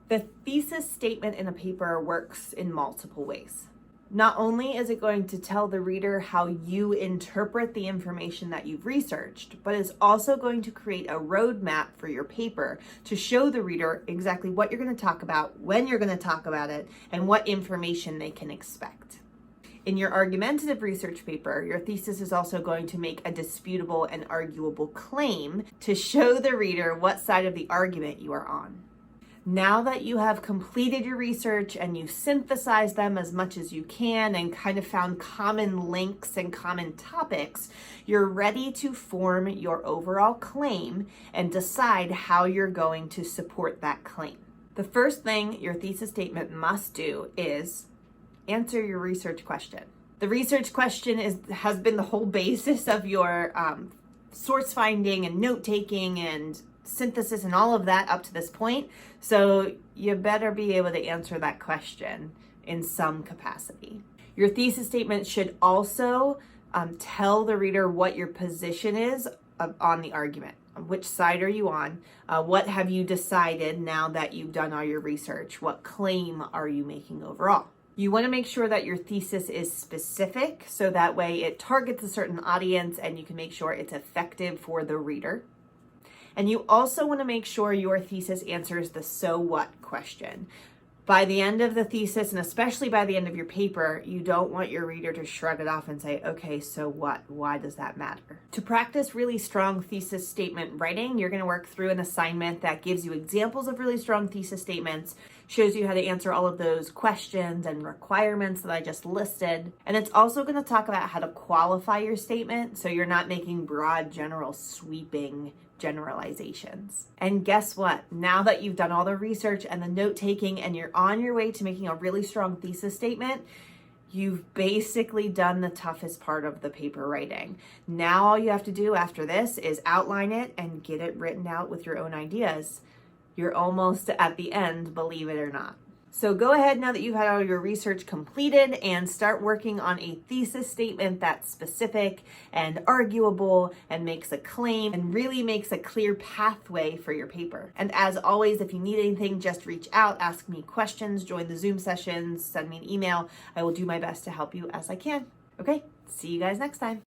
The thesis statement in a paper works in multiple ways. Not only is it going to tell the reader how you interpret the information that you've researched, but it's also going to create a roadmap for your paper to show the reader exactly what you're going to talk about, when you're going to talk about it, and what information they can expect. In your argumentative research paper, your thesis is also going to make a disputable and arguable claim to show the reader what side of the argument you are on. Now that you have completed your research and you've synthesized them as much as you can and kind of found common links and common topics, you're ready to form your overall claim and decide how you're going to support that claim. The first thing your thesis statement must do is answer your research question. The research question has been the whole basis of your source finding and note taking and synthesis and all of that up to this point. So you better be able to answer that question in some capacity. Your thesis statement should also tell the reader what your position is on the argument. Which side are you on? What have you decided now that you've done all your research? What claim are you making overall? You want to make sure that your thesis is specific so that way it targets a certain audience and you can make sure it's effective for the reader. And you also want to make sure your thesis answers the so what question. By the end of the thesis, and especially by the end of your paper, you don't want your reader to shrug it off and say, okay, so what? Why does that matter? To practice really strong thesis statement writing, you're going to work through an assignment that gives you examples of really strong thesis statements, shows you how to answer all of those questions and requirements that I just listed. And it's also going to talk about how to qualify your statement so you're not making broad, general, sweeping generalizations. And guess what? Now that you've done all the research and the note taking and you're on your way to making a really strong thesis statement, you've basically done the toughest part of the paper writing. Now all you have to do after this is outline it and get it written out with your own ideas. You're almost at the end, believe it or not. So go ahead now that you've had all your research completed and start working on a thesis statement that's specific and arguable and makes a claim and really makes a clear pathway for your paper. And as always, if you need anything, just reach out, ask me questions, join the Zoom sessions, send me an email. I will do my best to help you as I can. Okay, see you guys next time.